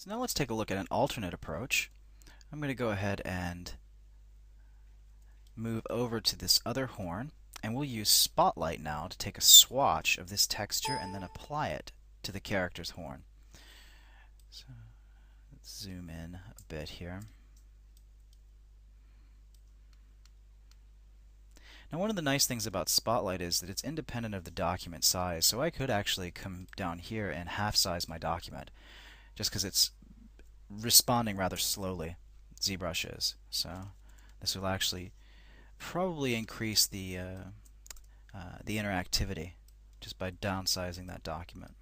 So now let's take a look at an alternate approach. I'm going to go ahead and move over to this other horn, and we'll use Spotlight now to take a swatch of this texture and then apply it to the character's horn. So let's zoom in a bit here. Now, one of the nice things about Spotlight is that it's independent of the document size, so I could actually come down here and half size my document just because it's responding rather slowly. ZBrush is. So this will actually probably increase the interactivity just by downsizing that document.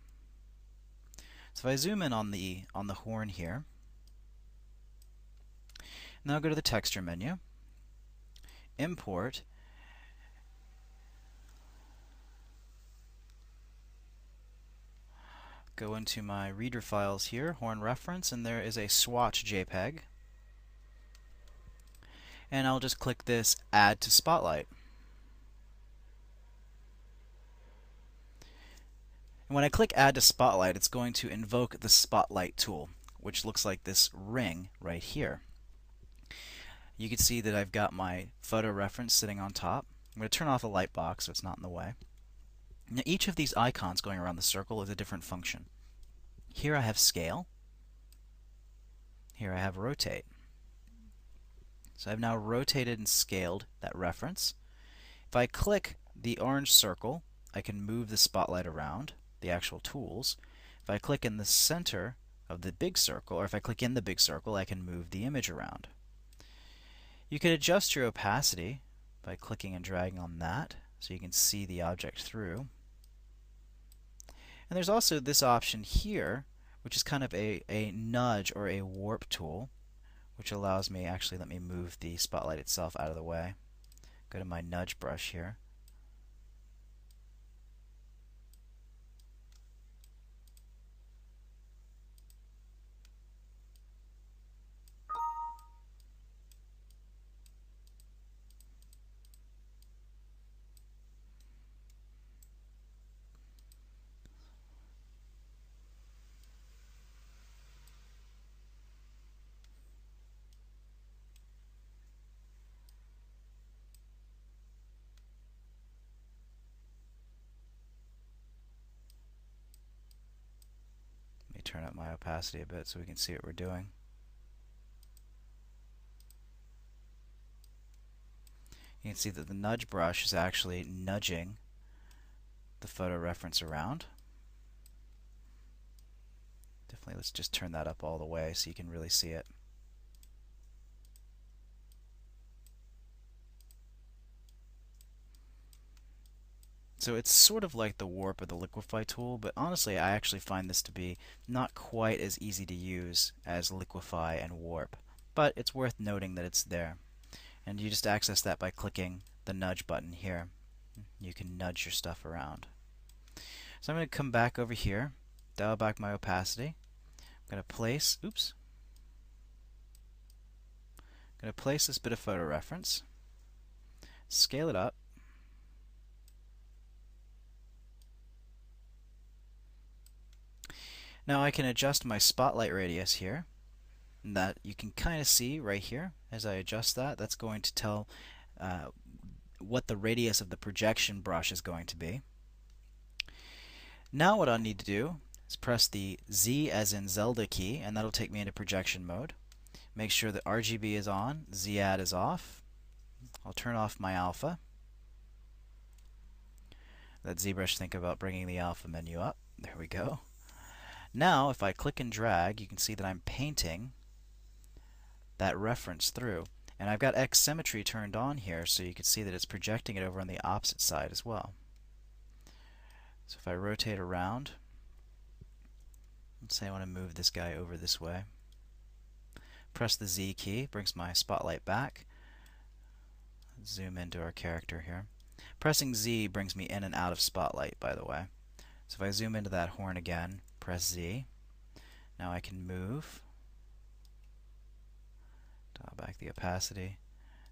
So if I zoom in on the horn here, now go to the texture menu, import, go into my reader files here, horn reference, and there is a swatch JPEG. And I'll just click this Add to Spotlight. And when I click Add to Spotlight, it's going to invoke the Spotlight tool, which looks like this ring right here. You can see that I've got my photo reference sitting on top. I'm going to turn off the light box so it's not in the way. Now, each of these icons going around the circle is a different function. Here I have scale. Here I have rotate. So I've now rotated and scaled that reference. If I click the orange circle, I can move the spotlight around, the actual tools. If I click in the center of the big circle, or if I click in the big circle, I can move the image around. You can adjust your opacity by clicking and dragging on that so you can see the object through. And there's also this option here, which is kind of a nudge or a warp tool, which allows me, actually let me move the spotlight itself out of the way. Go to my nudge brush here. Let me turn up my opacity a bit so we can see what we're doing. You can see that the nudge brush is actually nudging the photo reference around. Definitely, let's just turn that up all the way so you can really see it. So it's sort of like the warp or the liquify tool, but honestly I actually find this to be not quite as easy to use as liquify and warp. But it's worth noting that it's there. And you just access that by clicking the nudge button here. You can nudge your stuff around. So I'm going to come back over here, dial back my opacity. I'm going to place, I'm going to place this bit of photo reference, scale it up, now I can adjust my spotlight radius here, and that you can kind of see right here as I adjust that. That's going to tell what the radius of the projection brush is going to be. Now what I'll need to do is press the Z as in Zelda key, and that'll take me into projection mode. Make sure that RGB is on, Z-add is off. I'll turn off my alpha. Let ZBrush think about bringing the alpha menu up. There we go. Now if I click and drag, you can see that I'm painting that reference through. And I've got X symmetry turned on here so you can see that it's projecting it over on the opposite side as well. So if I rotate around, let's say I want to move this guy over this way. Press the Z key, brings my spotlight back. Zoom into our character here. Pressing Z brings me in and out of spotlight, by the way. So if I zoom into that horn again, press Z. Now I can move. Dial back the opacity.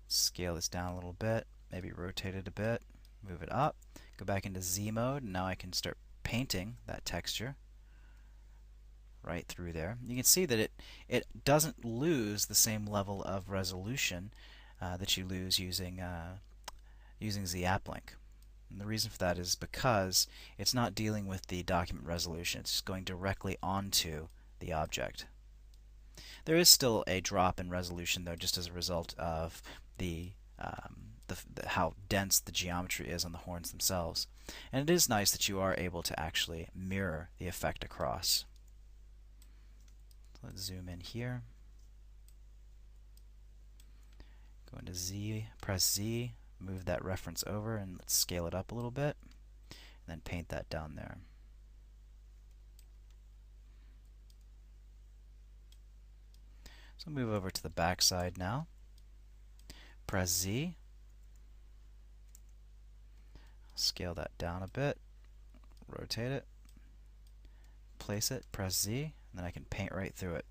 Scale this down a little bit. Maybe rotate it a bit. Move it up. Go back into Z mode, and now I can start painting that texture. right through there. You can see that it doesn't lose the same level of resolution that you lose using ZAppLink. And the reason for that is because it's not dealing with the document resolution. It's just going directly onto the object. There is still a drop in resolution, though, just as a result of how dense the geometry is on the horns themselves. And it is nice that you are able to actually mirror the effect across. Let's zoom in here. Go into Z, press Z, move that reference over, and let's scale it up a little bit, and then paint that down there. So move over to the back side now. Press Z. Scale that down a bit. Rotate it. Place it. Press Z. And then I can paint right through it.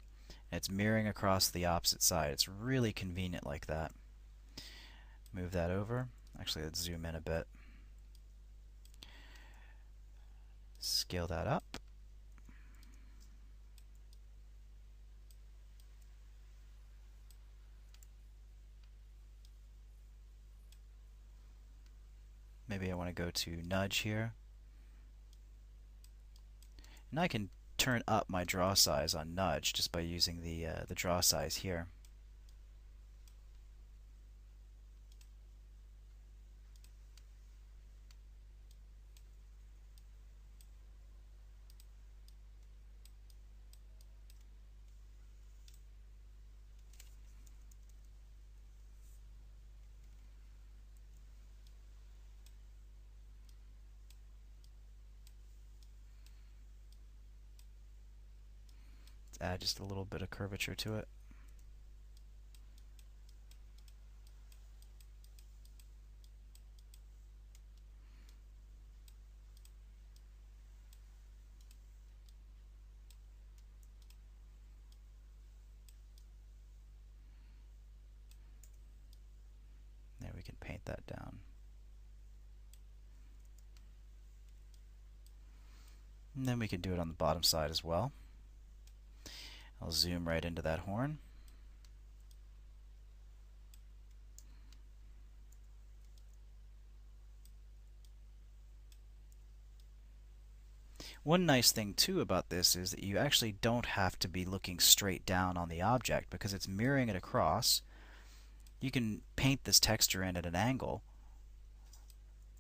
And it's mirroring across the opposite side. It's really convenient like that. Move that over. Actually, let's zoom in a bit. Scale that up. Maybe I want to go to nudge here. And I can turn up my draw size on nudge just by using the draw size here. Add just a little bit of curvature to it. There, we can paint that down. And then we can do it on the bottom side as well. I'll zoom right into that horn. One nice thing too about this is that you actually don't have to be looking straight down on the object because it's mirroring it across. You can paint this texture in at an angle.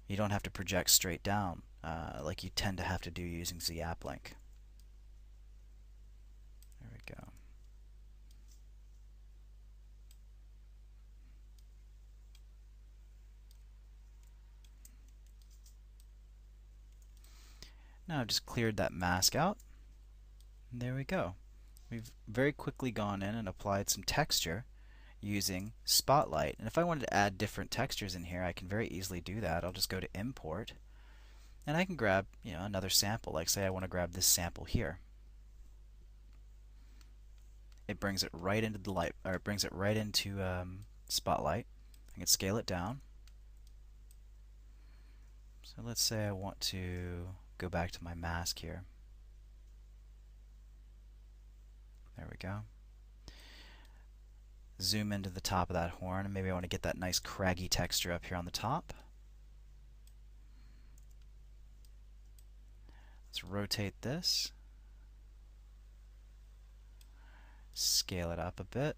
You don't have to project straight down like you tend to have to do using ZAppLink. There we go. Now I've just cleared that mask out. And there we go. We've very quickly gone in and applied some texture using Spotlight. And if I wanted to add different textures in here, I can very easily do that. I'll just go to Import, and I can grab, another sample. Like say I want to grab this sample here. It brings it right into the light, or it brings it right into Spotlight. I can scale it down. So let's say I want to go back to my mask here. There we go. Zoom into the top of that horn, and maybe I want to get that nice craggy texture up here on the top. Let's rotate this. Scale it up a bit.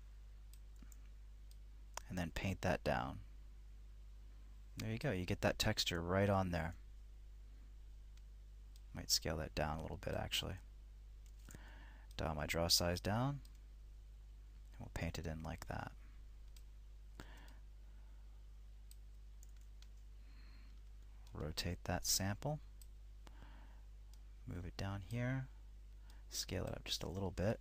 And then paint that down. There you go. You get that texture right on there. Might scale that down a little bit actually. Dial my draw size down. And we'll paint it in like that. Rotate that sample. Move it down here. Scale it up just a little bit.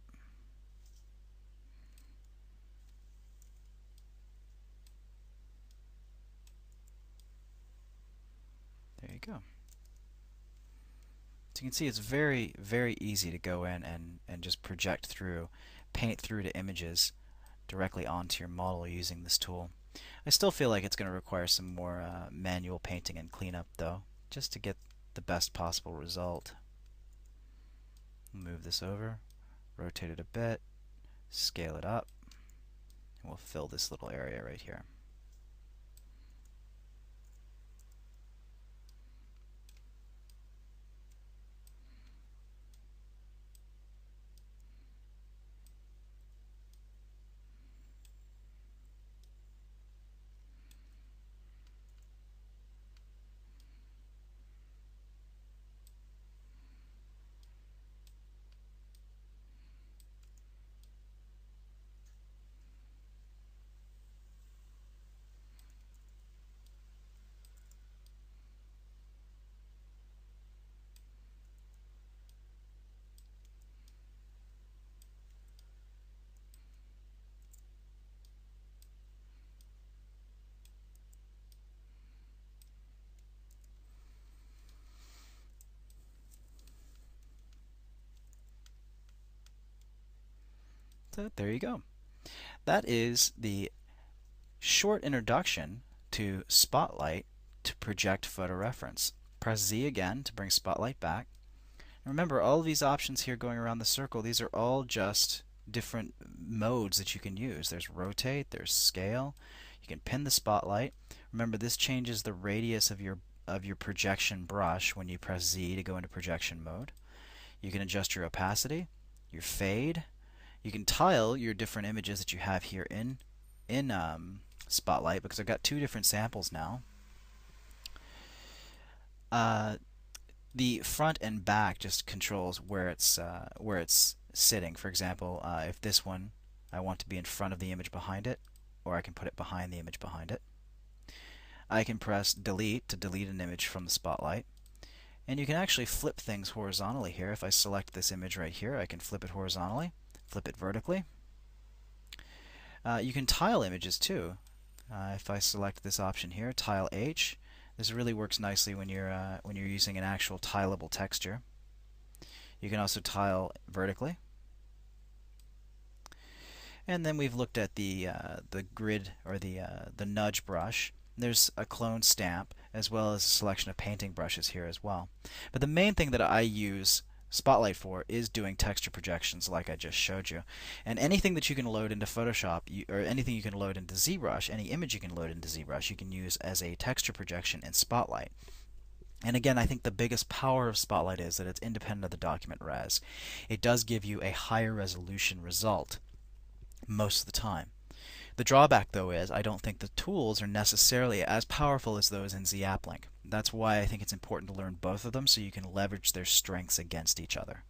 There you go. So you can see it's very, very easy to go in and just project through, paint through to images directly onto your model using this tool. I still feel like it's going to require some more manual painting and cleanup though, just to get the best possible result. Move this over. rotate it a bit, scale it up, and we'll fill this little area right here. So there you go. That is the short introduction to Spotlight to project photo reference. Press Z again to bring Spotlight back. Remember, all of these options here going around the circle, these are all just different modes that you can use. There's rotate, there's scale. You can pin the spotlight. Remember, this changes the radius of your projection brush when you press Z to go into projection mode. You can adjust your opacity, your fade. You can tile your different images that you have here in Spotlight, because I've got two different samples now. The front and back just controls where it's sitting. For example, if this one I want to be in front of the image behind it, or I can put it behind the image behind it. I can press delete to delete an image from the spotlight. And you can actually flip things horizontally here. If I select this image right here, I can flip it horizontally, flip it vertically. You can tile images too. If I select this option here, Tile H, this really works nicely when you're using an actual tileable texture. You can also tile vertically. And then we've looked at the grid, or the nudge brush. There's a clone stamp, as well as a selection of painting brushes here as well. But the main thing that I use Spotlight for is doing texture projections like I just showed you. And anything that you can load into Photoshop, or anything you can load into ZBrush, any image you can load into ZBrush, you can use as a texture projection in Spotlight. And again, I think the biggest power of Spotlight is that it's independent of the document res. It does give you a higher resolution result most of the time. The drawback, though, is I don't think the tools are necessarily as powerful as those in ZBrush. That's why I think it's important to learn both of them so you can leverage their strengths against each other.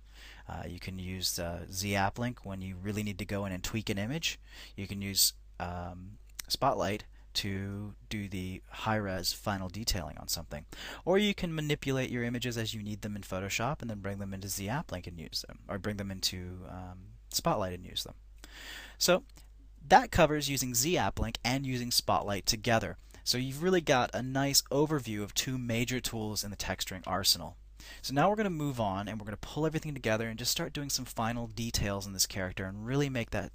You can use ZBrush when you really need to go in and tweak an image. You can use Spotlight to do the high-res final detailing on something. Or you can manipulate your images as you need them in Photoshop and then bring them into ZBrush and use them, or bring them into Spotlight and use them. So that covers using ZBrush and using Spotlight together. So you've really got a nice overview of two major tools in the texturing arsenal. So now we're going to move on and we're going to pull everything together and just start doing some final details in this character and really make that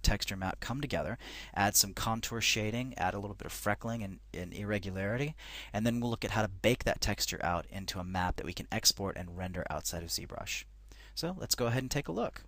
texture map come together. Add some contour shading, add a little bit of freckling and irregularity, and then we'll look at how to bake that texture out into a map that we can export and render outside of ZBrush. So let's go ahead and take a look.